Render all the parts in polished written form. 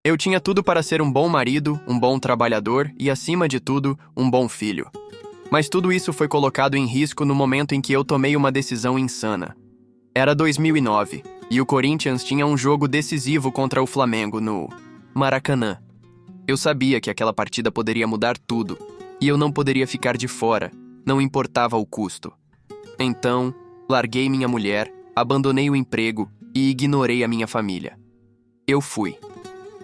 Eu tinha tudo para ser um bom marido, um bom trabalhador e, acima de tudo, um bom filho. Mas tudo isso foi colocado em risco no momento em que eu tomei uma decisão insana. Era 2009 e o Corinthians tinha um jogo decisivo contra o Flamengo no Maracanã. Eu sabia que aquela partida poderia mudar tudo e eu não poderia ficar de fora, não importava o custo. Então, larguei minha mulher, abandonei o emprego e ignorei a minha família. Eu fui.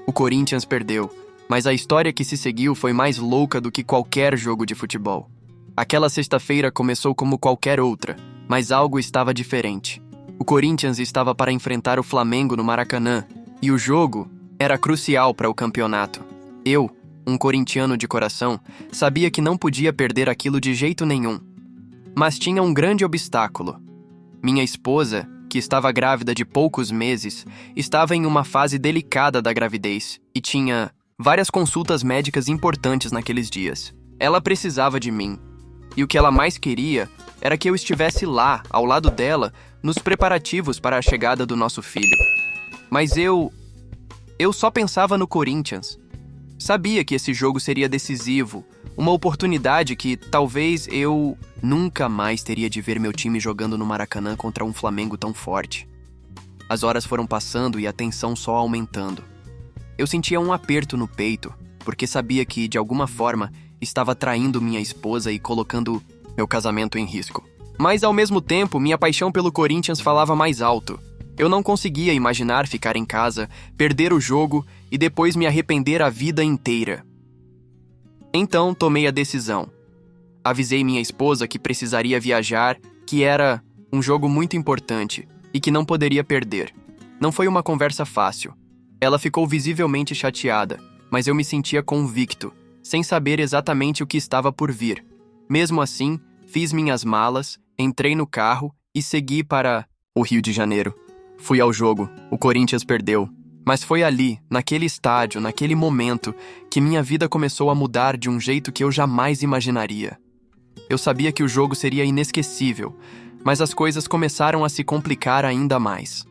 O Corinthians perdeu, mas a história que se seguiu foi mais louca do que qualquer jogo de futebol. Aquela sexta-feira começou como qualquer outra, mas algo estava diferente. O Corinthians estava para enfrentar o Flamengo no Maracanã, e o jogo era crucial para o campeonato. Eu, um corintiano de coração, sabia que não podia perder aquilo de jeito nenhum. Mas tinha um grande obstáculo. Minha esposa, que estava grávida de poucos meses, estava em uma fase delicada da gravidez e tinha várias consultas médicas importantes naqueles dias. Ela precisava de mim, e o que ela mais queria era que eu estivesse lá, ao lado dela, nos preparativos para a chegada do nosso filho. Mas eu só pensava no Corinthians. Sabia que esse jogo seria decisivo, uma oportunidade que talvez eu nunca mais teria de ver meu time jogando no Maracanã contra um Flamengo tão forte. As horas foram passando e a tensão só aumentando. Eu sentia um aperto no peito, porque sabia que, de alguma forma, estava traindo minha esposa e colocando meu casamento em risco. Mas, ao mesmo tempo, minha paixão pelo Corinthians falava mais alto. Eu não conseguia imaginar ficar em casa, perder o jogo e depois me arrepender a vida inteira. Então, tomei a decisão. Avisei minha esposa que precisaria viajar, que era um jogo muito importante e que não poderia perder. Não foi uma conversa fácil. Ela ficou visivelmente chateada, mas eu me sentia convicto, sem saber exatamente o que estava por vir. Mesmo assim, fiz minhas malas, entrei no carro e segui para o Rio de Janeiro. Fui ao jogo, o Corinthians perdeu. Mas foi ali, naquele estádio, naquele momento, que minha vida começou a mudar de um jeito que eu jamais imaginaria. Eu sabia que o jogo seria inesquecível, mas as coisas começaram a se complicar ainda mais.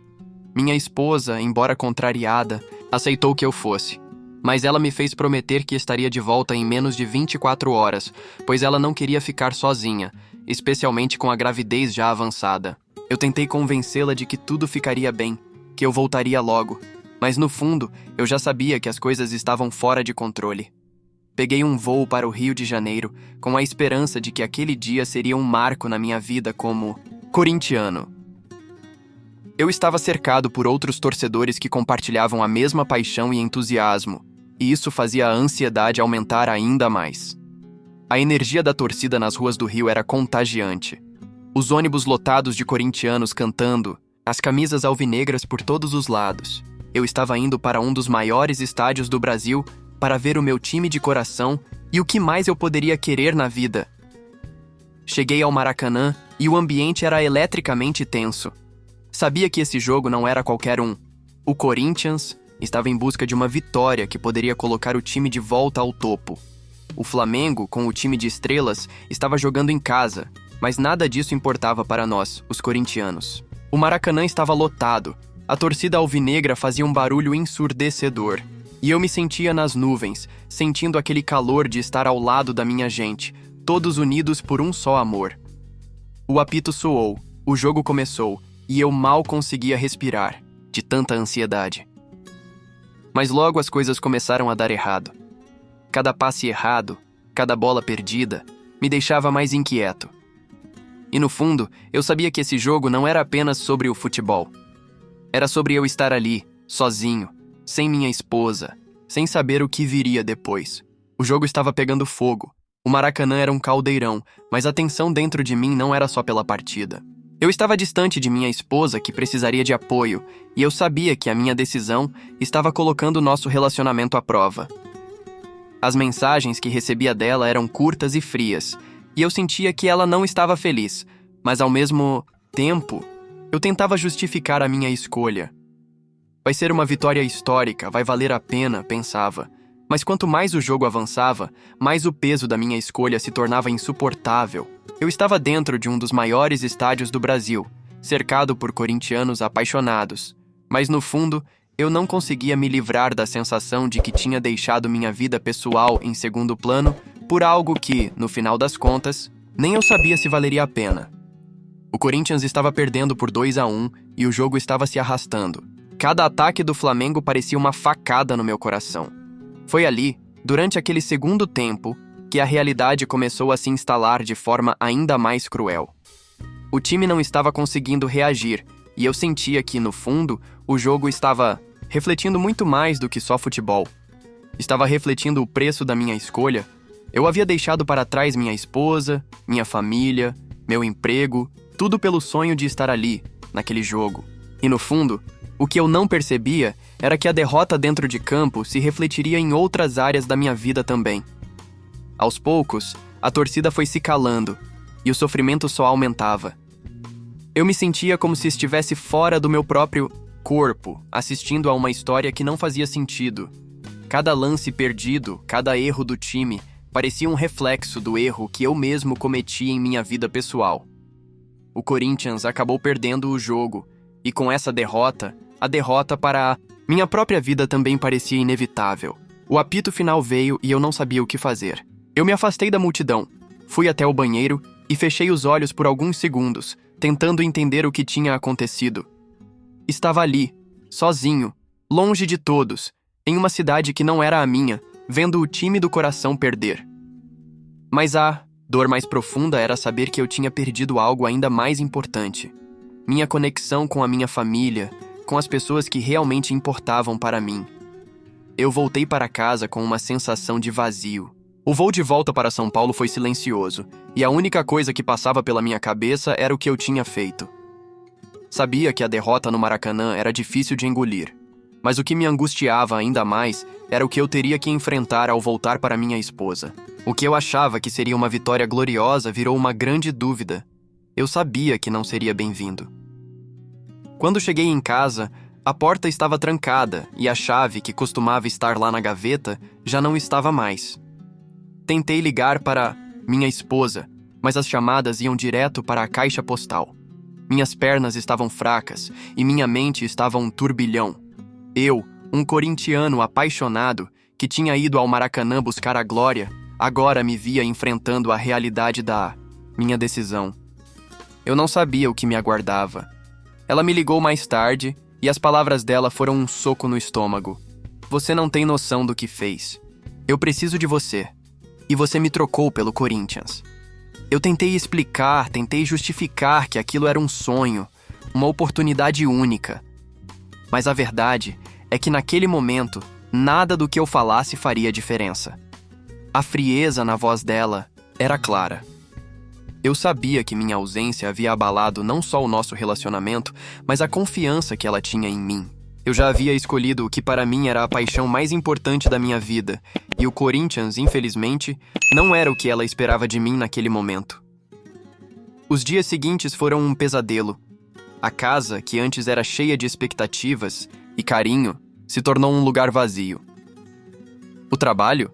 Minha esposa, embora contrariada, aceitou que eu fosse. Mas ela me fez prometer que estaria de volta em menos de 24 horas, pois ela não queria ficar sozinha, especialmente com a gravidez já avançada. Eu tentei convencê-la de que tudo ficaria bem, que eu voltaria logo. Mas no fundo, eu já sabia que as coisas estavam fora de controle. Peguei um voo para o Rio de Janeiro, com a esperança de que aquele dia seria um marco na minha vida como corintiano. Eu estava cercado por outros torcedores que compartilhavam a mesma paixão e entusiasmo, e isso fazia a ansiedade aumentar ainda mais. A energia da torcida nas ruas do Rio era contagiante. Os ônibus lotados de corintianos cantando, as camisas alvinegras por todos os lados. Eu estava indo para um dos maiores estádios do Brasil para ver o meu time de coração e o que mais eu poderia querer na vida. Cheguei ao Maracanã e o ambiente era eletricamente tenso. Sabia que esse jogo não era qualquer um. O Corinthians estava em busca de uma vitória que poderia colocar o time de volta ao topo. O Flamengo, com o time de estrelas, estava jogando em casa, mas nada disso importava para nós, os corintianos. O Maracanã estava lotado. A torcida alvinegra fazia um barulho ensurdecedor, e eu me sentia nas nuvens, sentindo aquele calor de estar ao lado da minha gente, todos unidos por um só amor. O apito soou, o jogo começou, e eu mal conseguia respirar, de tanta ansiedade. Mas logo as coisas começaram a dar errado. Cada passe errado, cada bola perdida, me deixava mais inquieto. E no fundo, eu sabia que esse jogo não era apenas sobre o futebol. Era sobre eu estar ali, sozinho, sem minha esposa, sem saber o que viria depois. O jogo estava pegando fogo. O Maracanã era um caldeirão, mas a tensão dentro de mim não era só pela partida. Eu estava distante de minha esposa, que precisaria de apoio, e eu sabia que a minha decisão estava colocando nosso relacionamento à prova. As mensagens que recebia dela eram curtas e frias, e eu sentia que ela não estava feliz, mas ao mesmo tempo, eu tentava justificar a minha escolha. Vai ser uma vitória histórica, vai valer a pena, pensava. Mas quanto mais o jogo avançava, mais o peso da minha escolha se tornava insuportável. Eu estava dentro de um dos maiores estádios do Brasil, cercado por corintianos apaixonados. Mas no fundo, Eu não conseguia me livrar da sensação de que tinha deixado minha vida pessoal em segundo plano por algo que, no final das contas, nem eu sabia se valeria a pena. O Corinthians estava perdendo por 2-1 e o jogo estava se arrastando. Cada ataque do Flamengo parecia uma facada no meu coração. Foi ali, durante aquele segundo tempo, que a realidade começou a se instalar de forma ainda mais cruel. O time não estava conseguindo reagir, e eu sentia que, no fundo, o jogo estava refletindo muito mais do que só futebol. Estava refletindo o preço da minha escolha. Eu havia deixado para trás minha esposa, minha família, meu emprego, tudo pelo sonho de estar ali, naquele jogo. E no fundo, o que eu não percebia era que a derrota dentro de campo se refletiria em outras áreas da minha vida também. Aos poucos, a torcida foi se calando, e o sofrimento só aumentava. Eu me sentia como se estivesse fora do meu próprio corpo, assistindo a uma história que não fazia sentido. Cada lance perdido, cada erro do time, parecia um reflexo do erro que eu mesmo cometi em minha vida pessoal. O Corinthians acabou perdendo o jogo, e com essa derrota, a derrota para a minha própria vida também parecia inevitável. O apito final veio e eu não sabia o que fazer. Eu me afastei da multidão, fui até o banheiro e fechei os olhos por alguns segundos, tentando entender o que tinha acontecido. Estava ali, sozinho, longe de todos, em uma cidade que não era a minha, vendo o time do coração perder. Mas a dor mais profunda era saber que eu tinha perdido algo ainda mais importante. Minha conexão com a minha família, com as pessoas que realmente importavam para mim. Eu voltei para casa com uma sensação de vazio. O voo de volta para São Paulo foi silencioso, e a única coisa que passava pela minha cabeça era o que eu tinha feito. Sabia que a derrota no Maracanã era difícil de engolir, mas o que me angustiava ainda mais era o que eu teria que enfrentar ao voltar para minha esposa. O que eu achava que seria uma vitória gloriosa virou uma grande dúvida. Eu sabia que não seria bem-vindo. Quando cheguei em casa, a porta estava trancada e a chave, que costumava estar lá na gaveta, já não estava mais. Tentei ligar para minha esposa, mas as chamadas iam direto para a caixa postal. Minhas pernas estavam fracas e minha mente estava um turbilhão. Eu, um corintiano apaixonado, que tinha ido ao Maracanã buscar a glória, agora me via enfrentando a realidade da minha decisão. Eu não sabia o que me aguardava. Ela me ligou mais tarde e as palavras dela foram um soco no estômago. Você não tem noção do que fez. Eu preciso de você. E você me trocou pelo Corinthians. Eu tentei explicar, tentei justificar que aquilo era um sonho, uma oportunidade única. Mas a verdade é que naquele momento, nada do que eu falasse faria diferença. A frieza na voz dela era clara. Eu sabia que minha ausência havia abalado não só o nosso relacionamento, mas a confiança que ela tinha em mim. Eu já havia escolhido o que para mim era a paixão mais importante da minha vida, e o Corinthians, infelizmente, não era o que ela esperava de mim naquele momento. Os dias seguintes foram um pesadelo. A casa, que antes era cheia de expectativas e carinho, se tornou um lugar vazio. O trabalho?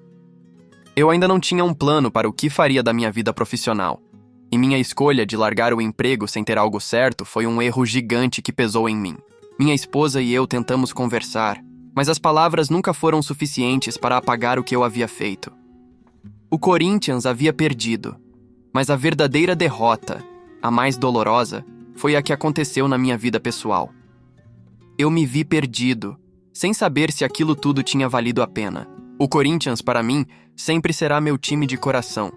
Eu ainda não tinha um plano para o que faria da minha vida profissional, e minha escolha de largar o emprego sem ter algo certo foi um erro gigante que pesou em mim. Minha esposa e eu tentamos conversar, mas as palavras nunca foram suficientes para apagar o que eu havia feito. O Corinthians havia perdido, mas a verdadeira derrota, a mais dolorosa, foi a que aconteceu na minha vida pessoal. Eu me vi perdido, sem saber se aquilo tudo tinha valido a pena. O Corinthians, para mim, sempre será meu time de coração,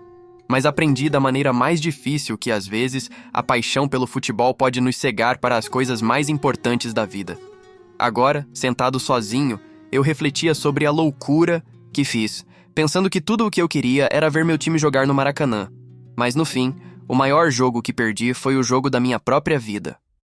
mas aprendi da maneira mais difícil que, às vezes, a paixão pelo futebol pode nos cegar para as coisas mais importantes da vida. Agora, sentado sozinho, eu refletia sobre a loucura que fiz, pensando que tudo o que eu queria era ver meu time jogar no Maracanã. Mas, no fim, o maior jogo que perdi foi o jogo da minha própria vida.